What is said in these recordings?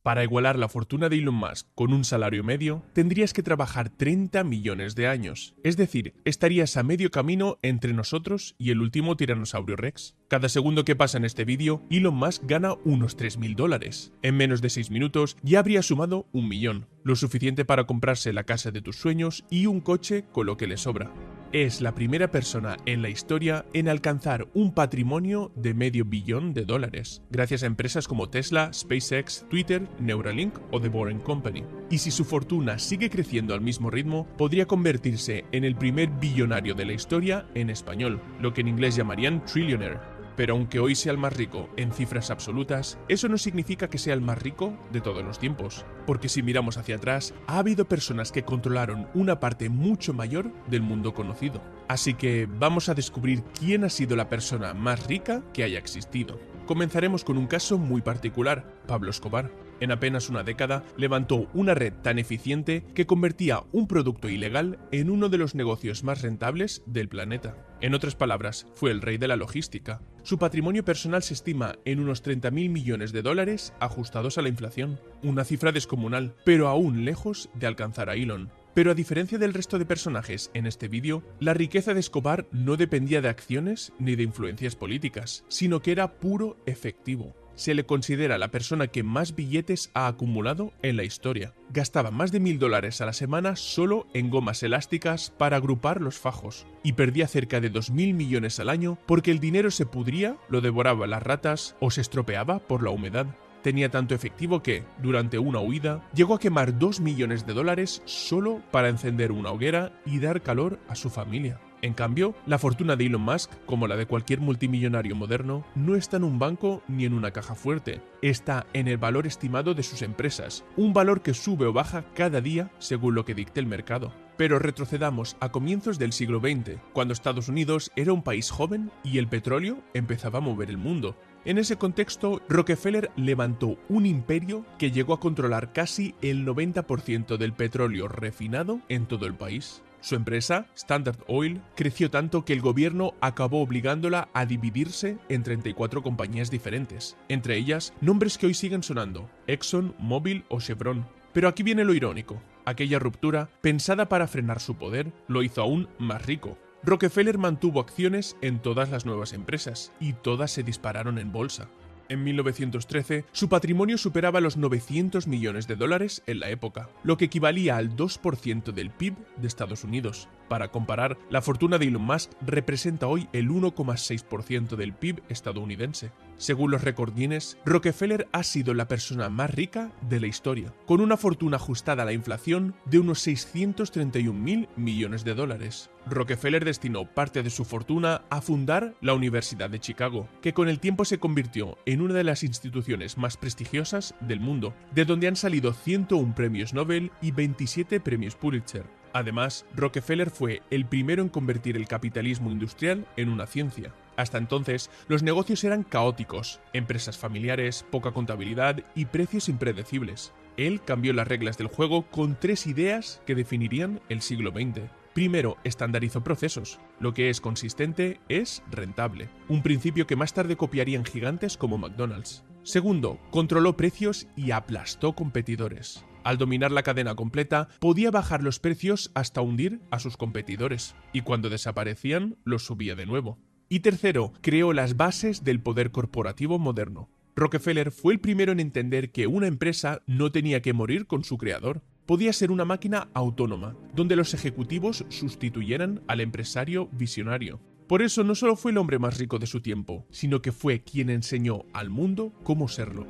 Para igualar la fortuna de Elon Musk con un salario medio, tendrías que trabajar 30 millones de años. Es decir, estarías a medio camino entre nosotros y el último tiranosaurio Rex. Cada segundo que pasa en este vídeo, Elon Musk gana unos $3.000. En menos de 6 minutos ya habría sumado 1 millón, lo suficiente para comprarse la casa de tus sueños y un coche con lo que le sobra. Es la primera persona en la historia en alcanzar un patrimonio de $500 millones, gracias a empresas como Tesla, SpaceX, Twitter, Neuralink o The Boring Company. Y si su fortuna sigue creciendo al mismo ritmo, podría convertirse en el primer billonario de la historia en español, lo que en inglés llamarían trillionaire. Pero aunque hoy sea el más rico en cifras absolutas, eso no significa que sea el más rico de todos los tiempos. Porque si miramos hacia atrás, ha habido personas que controlaron una parte mucho mayor del mundo conocido. Así que vamos a descubrir quién ha sido la persona más rica que haya existido. Comenzaremos con un caso muy particular, Pablo Escobar. En apenas una década, levantó una red tan eficiente que convertía un producto ilegal en uno de los negocios más rentables del planeta. En otras palabras, fue el rey de la logística. Su patrimonio personal se estima en unos $30.000 millones ajustados a la inflación. Una cifra descomunal, pero aún lejos de alcanzar a Elon. Pero a diferencia del resto de personajes en este vídeo, la riqueza de Escobar no dependía de acciones ni de influencias políticas, sino que era puro efectivo. Se le considera la persona que más billetes ha acumulado en la historia. Gastaba más de $1.000 a la semana solo en gomas elásticas para agrupar los fajos, y perdía cerca de 2.000 millones al año porque el dinero se pudría, lo devoraban las ratas o se estropeaba por la humedad. Tenía tanto efectivo que, durante una huida, llegó a quemar $2 millones solo para encender una hoguera y dar calor a su familia. En cambio, la fortuna de Elon Musk, como la de cualquier multimillonario moderno, no está en un banco ni en una caja fuerte. Está en el valor estimado de sus empresas, un valor que sube o baja cada día según lo que dicte el mercado. Pero retrocedamos a comienzos del siglo XX, cuando Estados Unidos era un país joven y el petróleo empezaba a mover el mundo. En ese contexto, Rockefeller levantó un imperio que llegó a controlar casi el 90% del petróleo refinado en todo el país. Su empresa, Standard Oil, creció tanto que el gobierno acabó obligándola a dividirse en 34 compañías diferentes, entre ellas nombres que hoy siguen sonando, Exxon, Mobil o Chevron. Pero aquí viene lo irónico, aquella ruptura, pensada para frenar su poder, lo hizo aún más rico. Rockefeller mantuvo acciones en todas las nuevas empresas, y todas se dispararon en bolsa. En 1913, su patrimonio superaba los $900 millones en la época, lo que equivalía al 2% del PIB de Estados Unidos. Para comparar, la fortuna de Elon Musk representa hoy el 1,6% del PIB estadounidense. Según los récord Guinness, Rockefeller ha sido la persona más rica de la historia, con una fortuna ajustada a la inflación de unos $631.000 millones. Rockefeller destinó parte de su fortuna a fundar la Universidad de Chicago, que con el tiempo se convirtió en una de las instituciones más prestigiosas del mundo, de donde han salido 101 premios Nobel y 27 premios Pulitzer. Además, Rockefeller fue el primero en convertir el capitalismo industrial en una ciencia. Hasta entonces, los negocios eran caóticos, empresas familiares, poca contabilidad y precios impredecibles. Él cambió las reglas del juego con 3 ideas que definirían el siglo XX. Primero, estandarizó procesos. Lo que es consistente es rentable, un principio que más tarde copiarían gigantes como McDonald's. Segundo, controló precios y aplastó competidores. Al dominar la cadena completa, podía bajar los precios hasta hundir a sus competidores, y cuando desaparecían, los subía de nuevo. Y tercero, creó las bases del poder corporativo moderno. Rockefeller fue el primero en entender que una empresa no tenía que morir con su creador. Podía ser una máquina autónoma, donde los ejecutivos sustituyeran al empresario visionario. Por eso no solo fue el hombre más rico de su tiempo, sino que fue quien enseñó al mundo cómo serlo.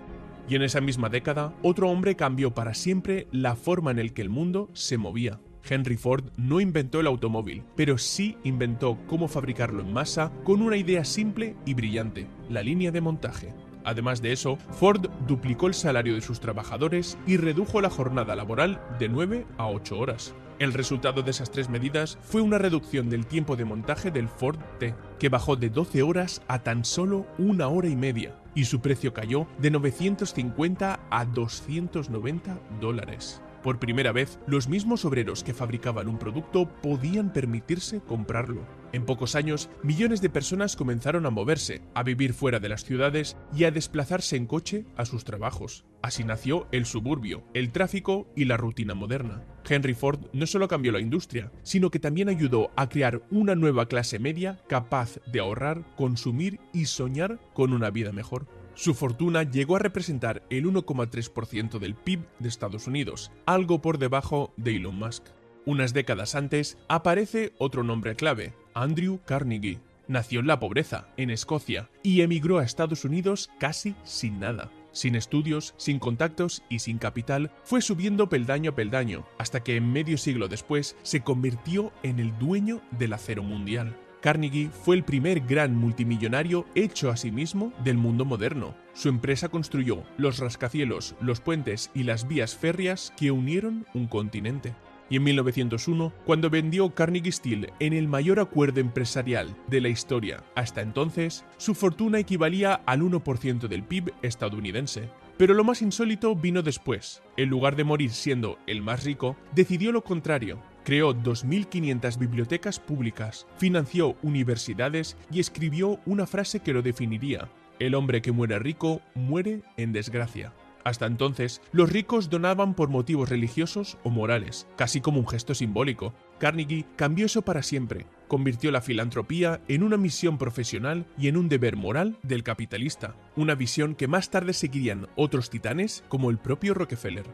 Y en esa misma década, otro hombre cambió para siempre la forma en la que el mundo se movía. Henry Ford no inventó el automóvil, pero sí inventó cómo fabricarlo en masa con una idea simple y brillante, la línea de montaje. Además de eso, Ford duplicó el salario de sus trabajadores y redujo la jornada laboral de 9 a 8 horas. El resultado de esas 3 medidas fue una reducción del tiempo de montaje del Ford T, que bajó de 12 horas a tan solo 1 hora y media, y su precio cayó de $950 a $290. Por primera vez, los mismos obreros que fabricaban un producto podían permitirse comprarlo. En pocos años, millones de personas comenzaron a moverse, a vivir fuera de las ciudades y a desplazarse en coche a sus trabajos. Así nació el suburbio, el tráfico y la rutina moderna. Henry Ford no solo cambió la industria, sino que también ayudó a crear una nueva clase media capaz de ahorrar, consumir y soñar con una vida mejor. Su fortuna llegó a representar el 1,3% del PIB de Estados Unidos, algo por debajo de Elon Musk. Unas décadas antes aparece otro nombre clave, Andrew Carnegie. Nació en la pobreza, en Escocia, y emigró a Estados Unidos casi sin nada. Sin estudios, sin contactos y sin capital, fue subiendo peldaño a peldaño, hasta que medio siglo después se convirtió en el dueño del acero mundial. Carnegie fue el primer gran multimillonario hecho a sí mismo del mundo moderno. Su empresa construyó los rascacielos, los puentes y las vías férreas que unieron un continente. Y en 1901, cuando vendió Carnegie Steel en el mayor acuerdo empresarial de la historia hasta entonces, su fortuna equivalía al 1% del PIB estadounidense. Pero lo más insólito vino después. En lugar de morir siendo el más rico, decidió lo contrario. Creó 2.500 bibliotecas públicas, financió universidades y escribió una frase que lo definiría: el hombre que muere rico muere en desgracia. Hasta entonces, los ricos donaban por motivos religiosos o morales, casi como un gesto simbólico. Carnegie cambió eso para siempre, convirtió la filantropía en una misión profesional y en un deber moral del capitalista, una visión que más tarde seguirían otros titanes como el propio Rockefeller.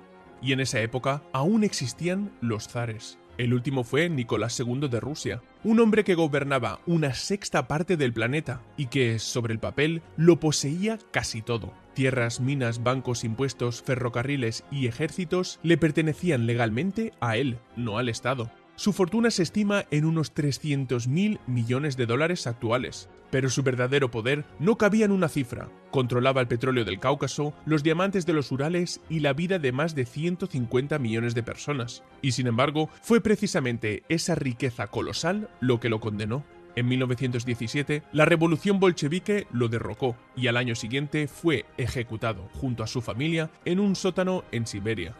Y en esa época aún existían los zares. El último fue Nicolás II de Rusia, un hombre que gobernaba una sexta parte del planeta y que, sobre el papel, lo poseía casi todo. Tierras, minas, bancos, impuestos, ferrocarriles y ejércitos le pertenecían legalmente a él, no al Estado. Su fortuna se estima en unos 300.000 millones de dólares actuales, pero su verdadero poder no cabía en una cifra. Controlaba el petróleo del Cáucaso, los diamantes de los Urales y la vida de más de 150 millones de personas. Y sin embargo, fue precisamente esa riqueza colosal lo que lo condenó. En 1917, la revolución bolchevique lo derrocó y al año siguiente fue ejecutado junto a su familia en un sótano en Siberia.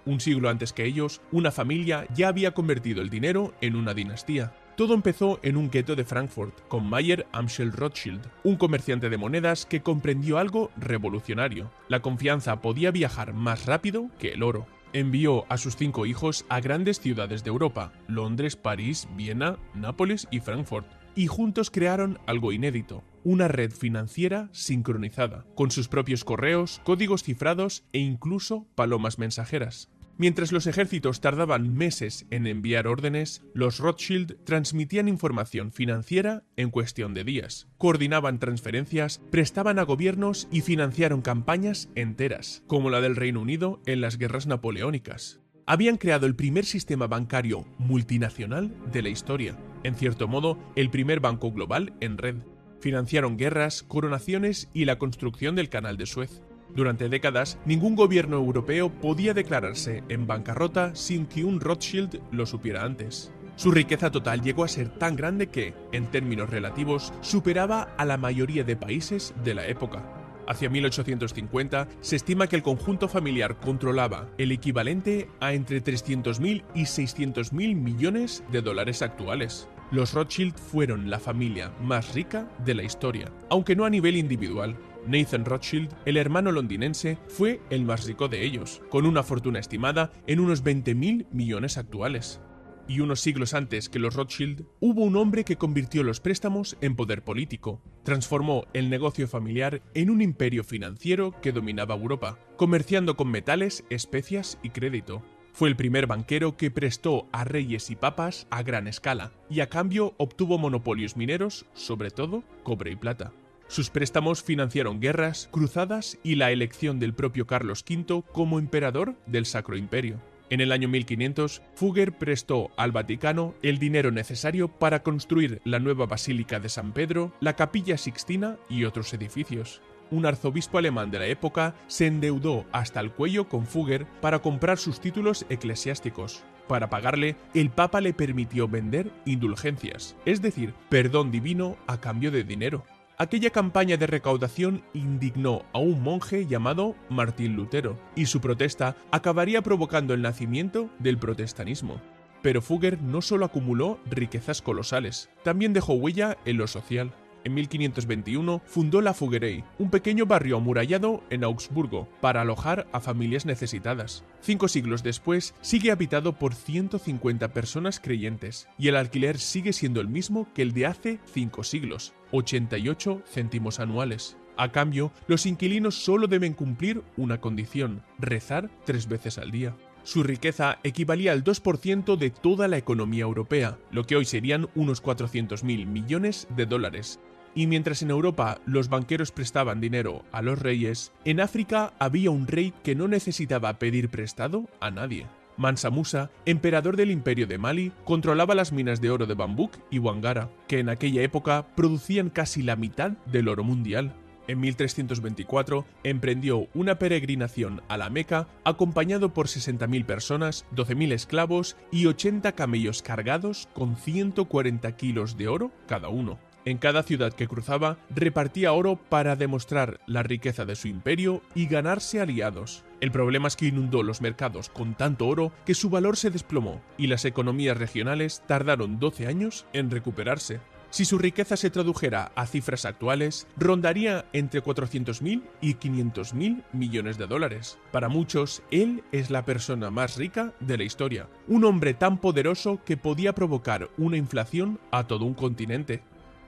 Un siglo antes que ellos, una familia ya había convertido el dinero en una dinastía. Todo empezó en un gueto de Frankfurt, con Mayer Amschel Rothschild, un comerciante de monedas que comprendió algo revolucionario. La confianza podía viajar más rápido que el oro. Envió a sus 5 hijos a grandes ciudades de Europa, Londres, París, Viena, Nápoles y Frankfurt, y juntos crearon algo inédito, una red financiera sincronizada, con sus propios correos, códigos cifrados e incluso palomas mensajeras. Mientras los ejércitos tardaban meses en enviar órdenes, los Rothschild transmitían información financiera en cuestión de días, coordinaban transferencias, prestaban a gobiernos y financiaron campañas enteras, como la del Reino Unido en las guerras napoleónicas. Habían creado el primer sistema bancario multinacional de la historia, en cierto modo, el primer banco global en red. Financiaron guerras, coronaciones y la construcción del Canal de Suez. Durante décadas, ningún gobierno europeo podía declararse en bancarrota sin que un Rothschild lo supiera antes. Su riqueza total llegó a ser tan grande que, en términos relativos, superaba a la mayoría de países de la época. Hacia 1850, se estima que el conjunto familiar controlaba el equivalente a entre 300.000 y 600.000 millones de dólares actuales. Los Rothschild fueron la familia más rica de la historia, aunque no a nivel individual. Nathan Rothschild, el hermano londinense, fue el más rico de ellos, con una fortuna estimada en unos 20.000 millones actuales. Y unos siglos antes que los Rothschild, hubo un hombre que convirtió los préstamos en poder político. Transformó el negocio familiar en un imperio financiero que dominaba Europa, comerciando con metales, especias y crédito. Fue el primer banquero que prestó a reyes y papas a gran escala, y a cambio obtuvo monopolios mineros, sobre todo cobre y plata. Sus préstamos financiaron guerras, cruzadas y la elección del propio Carlos V como emperador del Sacro Imperio. En el año 1500, Fugger prestó al Vaticano el dinero necesario para construir la nueva Basílica de San Pedro, la Capilla Sixtina y otros edificios. Un arzobispo alemán de la época se endeudó hasta el cuello con Fugger para comprar sus títulos eclesiásticos. Para pagarle, el Papa le permitió vender indulgencias, es decir, perdón divino a cambio de dinero. Aquella campaña de recaudación indignó a un monje llamado Martín Lutero, y su protesta acabaría provocando el nacimiento del protestantismo. Pero Fugger no solo acumuló riquezas colosales, también dejó huella en lo social. En 1521 fundó la Fuggerei, un pequeño barrio amurallado en Augsburgo, para alojar a familias necesitadas. 5 siglos después, sigue habitado por 150 personas creyentes, y el alquiler sigue siendo el mismo que el de hace 5 siglos, 88 céntimos anuales. A cambio, los inquilinos solo deben cumplir una condición: rezar 3 veces al día. Su riqueza equivalía al 2% de toda la economía europea, lo que hoy serían unos 400.000 millones de dólares. Y mientras en Europa los banqueros prestaban dinero a los reyes, en África había un rey que no necesitaba pedir prestado a nadie. Mansa Musa, emperador del Imperio de Mali, controlaba las minas de oro de Bambouk y Wangara, que en aquella época producían casi la mitad del oro mundial. En 1324 emprendió una peregrinación a la Meca acompañado por 60.000 personas, 12.000 esclavos y 80 camellos cargados con 140 kilos de oro cada uno. En cada ciudad que cruzaba repartía oro para demostrar la riqueza de su imperio y ganarse aliados. El problema es que inundó los mercados con tanto oro que su valor se desplomó y las economías regionales tardaron 12 años en recuperarse. Si su riqueza se tradujera a cifras actuales, rondaría entre 400.000 y 500.000 millones de dólares. Para muchos, él es la persona más rica de la historia, un hombre tan poderoso que podía provocar una inflación a todo un continente.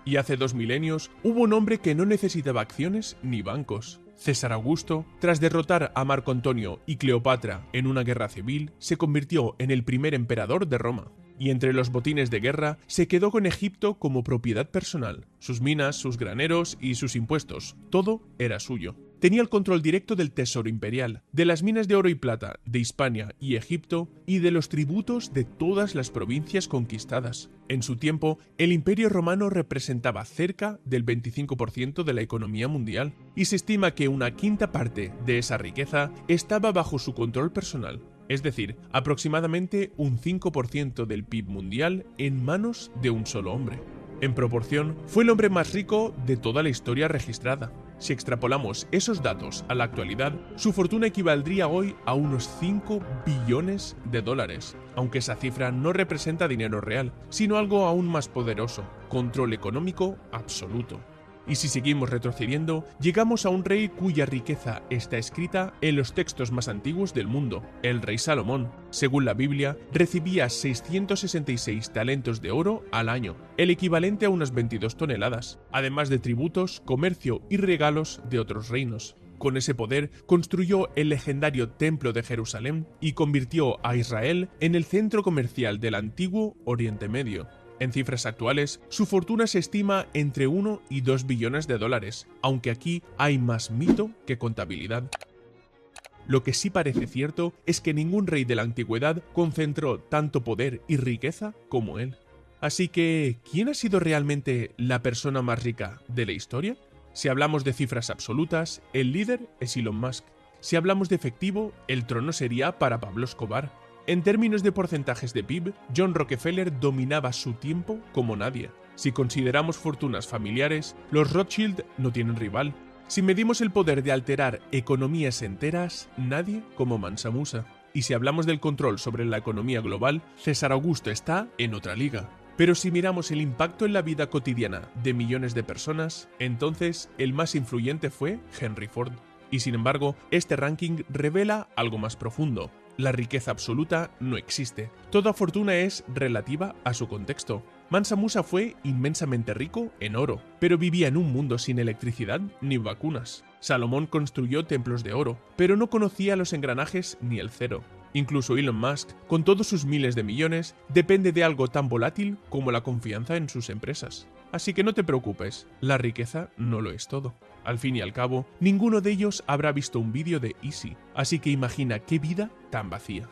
Y hace 2 milenios hubo un hombre que no necesitaba acciones ni bancos. César Augusto, tras derrotar a Marco Antonio y Cleopatra en una guerra civil, se convirtió en el primer emperador de Roma. Y entre los botines de guerra se quedó con Egipto como propiedad personal. Sus minas, sus graneros y sus impuestos, todo era suyo. Tenía el control directo del tesoro imperial, de las minas de oro y plata de Hispania y Egipto y de los tributos de todas las provincias conquistadas. En su tiempo, el Imperio Romano representaba cerca del 25% de la economía mundial y se estima que una quinta parte de esa riqueza estaba bajo su control personal. Es decir, aproximadamente un 5% del PIB mundial en manos de un solo hombre. En proporción, fue el hombre más rico de toda la historia registrada. Si extrapolamos esos datos a la actualidad, su fortuna equivaldría hoy a unos 5 billones de dólares, aunque esa cifra no representa dinero real, sino algo aún más poderoso: control económico absoluto. Y si seguimos retrocediendo, llegamos a un rey cuya riqueza está escrita en los textos más antiguos del mundo, el rey Salomón. Según la Biblia, recibía 666 talentos de oro al año, el equivalente a unas 22 toneladas, además de tributos, comercio y regalos de otros reinos. Con ese poder construyó el legendario Templo de Jerusalén y convirtió a Israel en el centro comercial del antiguo Oriente Medio. En cifras actuales, su fortuna se estima entre 1 y 2 billones de dólares, aunque aquí hay más mito que contabilidad. Lo que sí parece cierto es que ningún rey de la antigüedad concentró tanto poder y riqueza como él. Así que, ¿quién ha sido realmente la persona más rica de la historia? Si hablamos de cifras absolutas, el líder es Elon Musk. Si hablamos de efectivo, el trono sería para Pablo Escobar. En términos de porcentajes de PIB, John Rockefeller dominaba su tiempo como nadie. Si consideramos fortunas familiares, los Rothschild no tienen rival. Si medimos el poder de alterar economías enteras, nadie como Mansa Musa. Y si hablamos del control sobre la economía global, César Augusto está en otra liga. Pero si miramos el impacto en la vida cotidiana de millones de personas, entonces el más influyente fue Henry Ford. Y sin embargo, este ranking revela algo más profundo. La riqueza absoluta no existe. Toda fortuna es relativa a su contexto. Mansa Musa fue inmensamente rico en oro, pero vivía en un mundo sin electricidad ni vacunas. Salomón construyó templos de oro, pero no conocía los engranajes ni el cero. Incluso Elon Musk, con todos sus miles de millones, depende de algo tan volátil como la confianza en sus empresas. Así que no te preocupes, la riqueza no lo es todo. Al fin y al cabo, ninguno de ellos habrá visto un vídeo de Easy, así que imagina qué vida tan vacía.